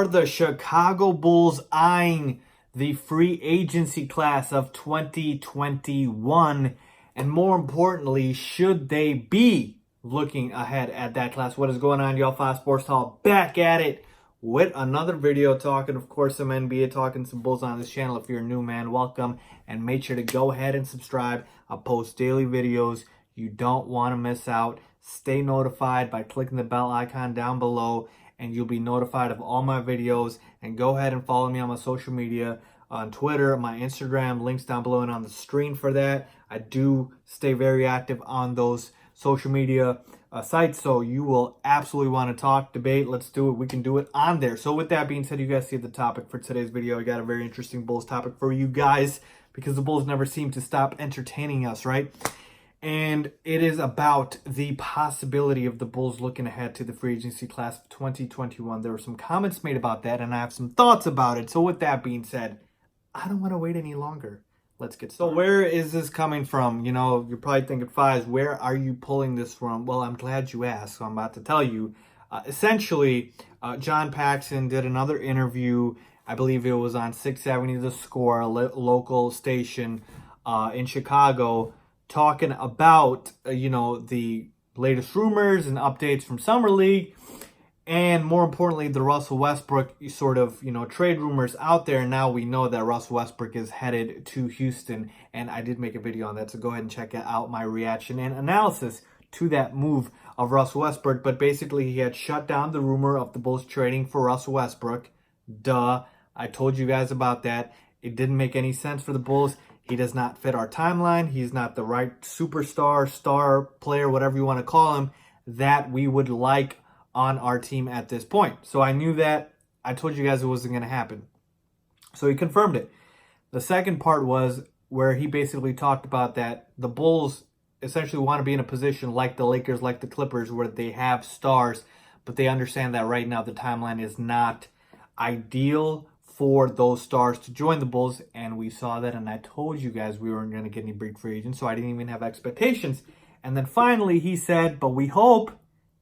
Are the Chicago Bulls eyeing the free agency class of 2021? And more importantly, should they be looking ahead at that class? What is going on, y'all? 5 Sports Talk back at it with another video talking, of course, some NBA, talking some Bulls on this channel. If you're a new man, welcome, and make sure to go ahead and subscribe. I post daily videos. You don't want to miss out. Stay notified by clicking the bell icon down below, and you'll be notified of all my videos. And go ahead and follow me on my social media, on Twitter, my Instagram, links down below and on the screen for that. I do stay very active on those social media sites, so you will absolutely want to talk, debate. Let's do it. We can do it on there. So with that being said, you guys see the topic for today's video. I got a very interesting Bulls topic for you guys because the Bulls never seem to stop entertaining us, right? And it is about the possibility of the Bulls looking ahead to the free agency class of 2021. There were some comments made about that, and I have some thoughts about it. So with that being said, I don't want to wait any longer. Let's get started. So where is this coming from? You know, you're probably thinking, Fies, where are you pulling this from? Well, I'm glad you asked, so I'm about to tell you. Essentially, John Paxson did another interview. I believe it was on 670 The Score, a local station in Chicago, talking about, the latest rumors and updates from Summer League. And more importantly, the Russell Westbrook sort of, trade rumors out there. And now we know that Russell Westbrook is headed to Houston. And I did make a video on that, so go ahead and check out my reaction and analysis to that move of Russell Westbrook. But basically, he had shut down the rumor of the Bulls trading for Russell Westbrook. Duh. I told you guys about that. It didn't make any sense for the Bulls. He does not fit our timeline. He's not the right superstar, star player, whatever you want to call him, that we would like on our team at this point. So I knew that. I told you guys it wasn't going to happen. So he confirmed it. The second part was where he basically talked about that the Bulls essentially want to be in a position like the Lakers, like the Clippers, where they have stars, but they understand that right now the timeline is not ideal for those stars to join the Bulls, and we saw that, and I told you guys we weren't going to get any big free agents, so I didn't even have expectations. And then finally he said, but we hope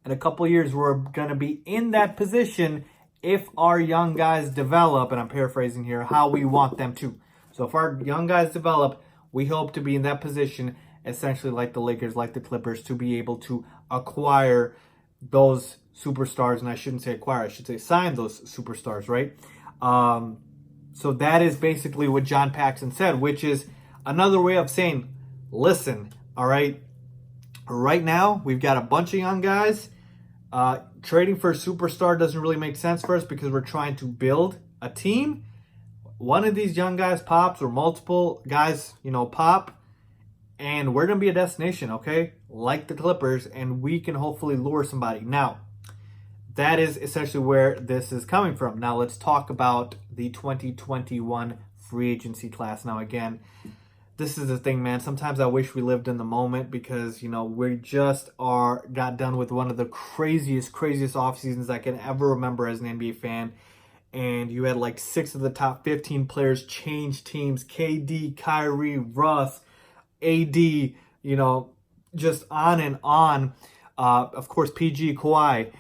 in a couple of years we're going to be in that position if our young guys develop, and I'm paraphrasing here, how we want them to. So if our young guys develop, we hope to be in that position, essentially like the Lakers, like the Clippers, to be able to acquire those superstars. And I shouldn't say acquire, I should say sign those superstars, right? So that is basically what John Paxson said, which is another way of saying, listen, all right, right now we've got a bunch of young guys. Trading for a superstar doesn't really make sense for us because we're trying to build a team. One of these young guys pops, or multiple guys, pop, and we're going to be a destination, okay? Like the Clippers, and we can hopefully lure somebody. Now, that is essentially where this is coming from. Now, let's talk about the 2021 free agency class. Now, again, this is the thing, man. Sometimes I wish we lived in the moment because, we just got done with one of the craziest off seasons I can ever remember as an NBA fan. And you had like 6 of the top 15 players change teams. KD, Kyrie, Russ, AD, just on and on. Of course, PG, Kawhi.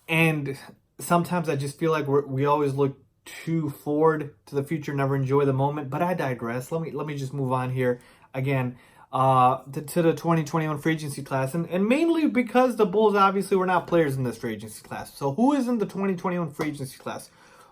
And sometimes I just feel like we always look too forward to the future, never enjoy the moment. But I digress. Let me just move on here again to the 2021 free agency class, and mainly because the Bulls obviously were not players in this free agency class. So who is in the 2021 free agency class?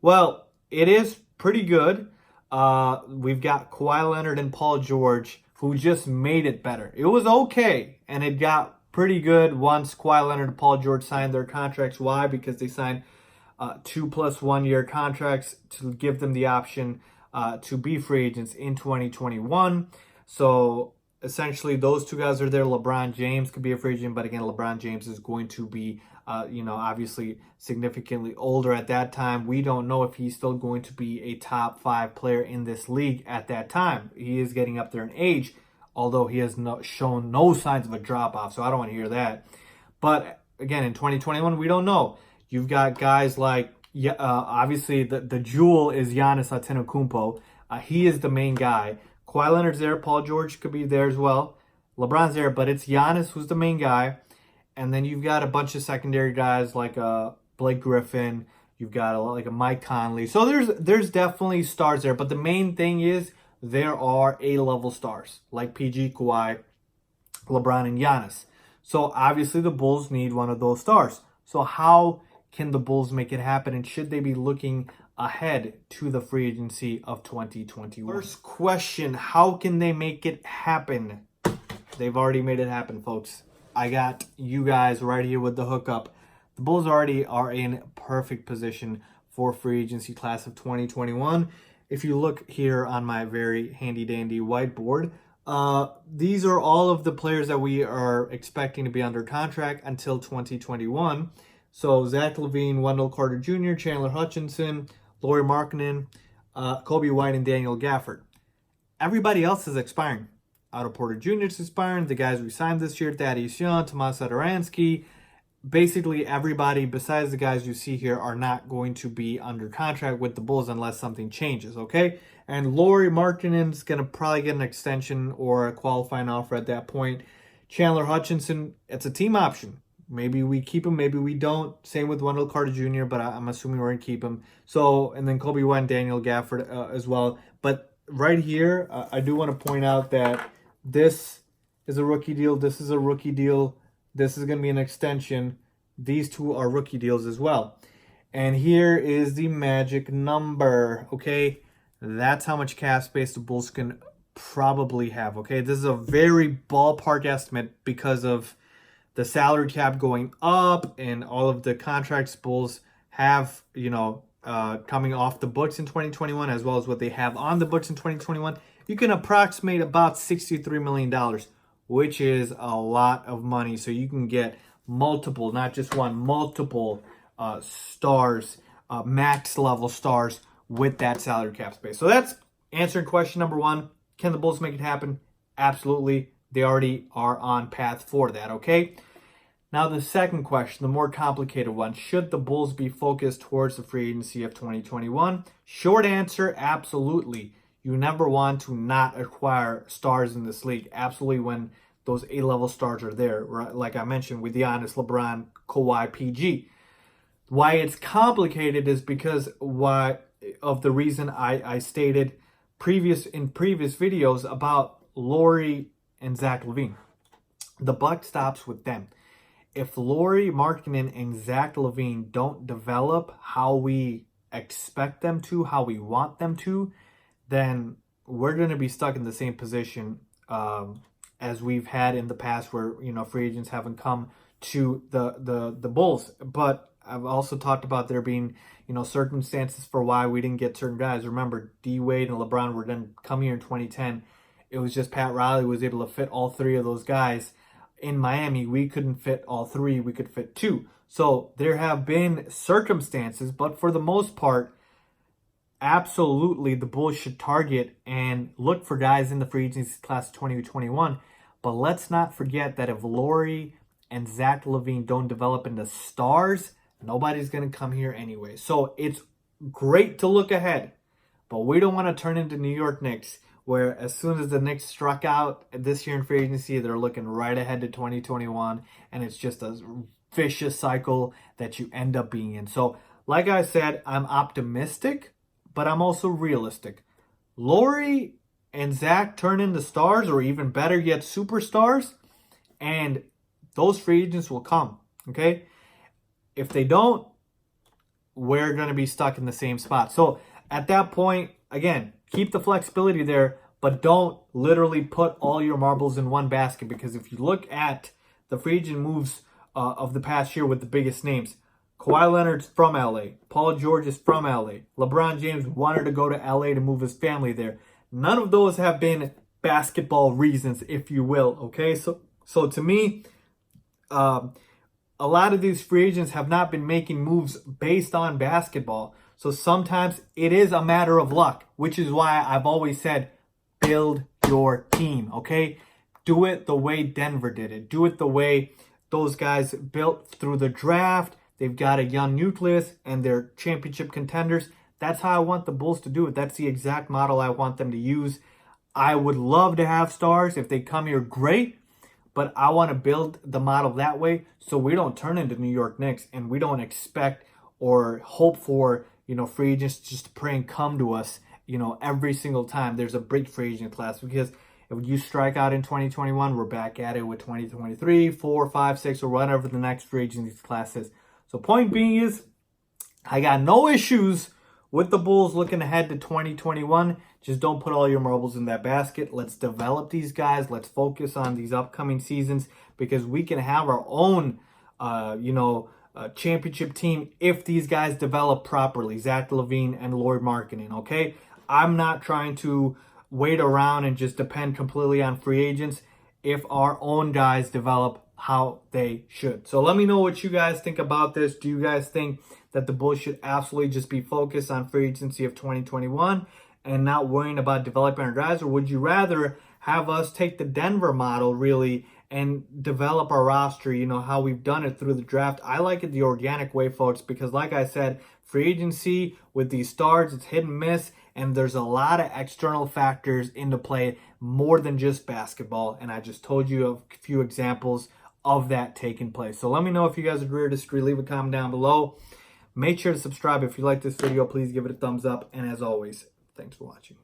Well, it is pretty good. We've got Kawhi Leonard and Paul George, who just made it better. It was okay, and it got pretty good once Kawhi Leonard and Paul George signed their contracts. Why? Because they signed 2 + 1 year contracts to give them the option to be free agents in 2021. So essentially, those two guys are there. LeBron James could be a free agent, but again, LeBron James is going to be, obviously significantly older at that time. We don't know if he's still going to be a top 5 player in this league at that time. He is getting up there in age, although he has shown no signs of a drop-off, so I don't want to hear that. But again, in 2021, we don't know. You've got guys like, obviously, the jewel is Giannis Antetokounmpo. He is the main guy. Kawhi Leonard's there. Paul George could be there as well. LeBron's there, but it's Giannis who's the main guy. And then you've got a bunch of secondary guys like Blake Griffin, You've got like a Mike Conley. So there's definitely stars there. But the main thing is there are A-level stars like PG, Kawhi, LeBron, and Giannis. So obviously the Bulls need one of those stars. So how can the Bulls make it happen? And should they be looking ahead to the free agency of 2021? First question, how can they make it happen? They've already made it happen, folks. I got you guys right here with the hookup. The Bulls already are in perfect position for free agency class of 2021. If you look here on my very handy dandy whiteboard, these are all of the players that we are expecting to be under contract until 2021. So Zach LaVine, Wendell Carter Jr., Chandler Hutchinson, Lauri Markkanen, Kobe White, and Daniel Gafford. Everybody else is expiring. Otto Porter Jr. is expiring. The guys we signed this year, Thaddeus Young, Tomas Satoransky. Basically, everybody besides the guys you see here are not going to be under contract with the Bulls unless something changes, okay? And Lauri Markkanen's going to probably get an extension or a qualifying offer at that point. Chandler Hutchinson, it's a team option. Maybe we keep him, maybe we don't. Same with Wendell Carter Jr., but I'm assuming we're going to keep him. So, and then Kobe White and Daniel Gafford as well. But right here, I do want to point out that this is a rookie deal. This is a rookie deal. This is going to be an extension. These two are rookie deals as well. And here is the magic number, okay? That's how much cap space the Bulls can probably have, okay? This is a very ballpark estimate because of the salary cap going up and all of the contracts Bulls have, coming off the books in 2021 as well as what they have on the books in 2021. You can approximate about $63 million, which is a lot of money. So you can get multiple, not just one, multiple stars, max level stars with that salary cap space. So that's answering question number one. Can the Bulls make it happen? Absolutely. They already are on path for that, okay? Now the second question, the more complicated one. Should the Bulls be focused towards the free agency of 2021? Short answer, absolutely. You never want to not acquire stars in this league. Absolutely, when those A-level stars are there, right? Like I mentioned with Giannis, LeBron, Kawhi, PG. Why it's complicated is because of the reason I stated in previous videos about Lauri and Zach LaVine. The buck stops with them. If Lauri Markkanen and Zach LaVine don't develop how we expect them to, how we want them to, then we're going to be stuck in the same position as we've had in the past where, free agents haven't come to the Bulls. But I've also talked about there being, circumstances for why we didn't get certain guys. Remember, D Wade and LeBron were then come here in 2010. It was just Pat Riley was able to fit all three of those guys. In Miami, we couldn't fit all three. We could fit two. So there have been circumstances, but for the most part, absolutely, the Bulls should target and look for guys in the free agency class 2021. But let's not forget that if Lauri and Zach LaVine don't develop into stars, nobody's going to come here anyway. So it's great to look ahead, but we don't want to turn into New York Knicks, where as soon as the Knicks struck out this year in free agency, they're looking right ahead to 2021, and it's just a vicious cycle that you end up being in. So, like I said, I'm optimistic, but I'm also realistic. Lauri and Zach turn into stars, or even better yet, superstars, and those free agents will come, okay? If they don't, we're going to be stuck in the same spot. So, at that point, again, keep the flexibility there, but don't literally put all your marbles in one basket, because if you look at the free agent moves of the past year with the biggest names, Kawhi Leonard's from LA. Paul George is from LA. LeBron James wanted to go to LA to move his family there. None of those have been basketball reasons, if you will, okay? So to me, a lot of these free agents have not been making moves based on basketball. So sometimes it is a matter of luck, which is why I've always said, build your team, okay? Do it the way Denver did it. Do it the way those guys built through the draft. They've got a young nucleus and they're championship contenders. That's how I want the Bulls to do it. That's the exact model I want them to use. I would love to have stars. If they come here, great. But I want to build the model that way so we don't turn into New York Knicks and we don't expect or hope for, free agents just to pray and come to us, every single time there's a big free agent class. Because if you strike out in 2021, we're back at it with 2023, 4, 5, 6, or whatever the next free agency class is. So point being is, I got no issues with the Bulls looking ahead to 2021. Just don't put all your marbles in that basket. Let's develop these guys. Let's focus on these upcoming seasons, because we can have our own, championship team if these guys develop properly. Zach LaVine and Lauri Markkanen, okay? I'm not trying to wait around and just depend completely on free agents if our own guys develop how they should. So let me know what you guys think about this. Do you guys think that the Bulls should absolutely just be focused on free agency of 2021 and not worrying about developing our guys? Or would you rather have us take the Denver model really and develop our roster, how we've done it through the draft? I like it the organic way, folks, because like I said, free agency with these stars, it's hit and miss, and there's a lot of external factors into play more than just basketball. And I just told you a few examples of that taking place. So let me know if you guys agree or disagree. Leave a comment down below. Make sure to subscribe if you like this video. Please give it a thumbs up. And as always, thanks for watching.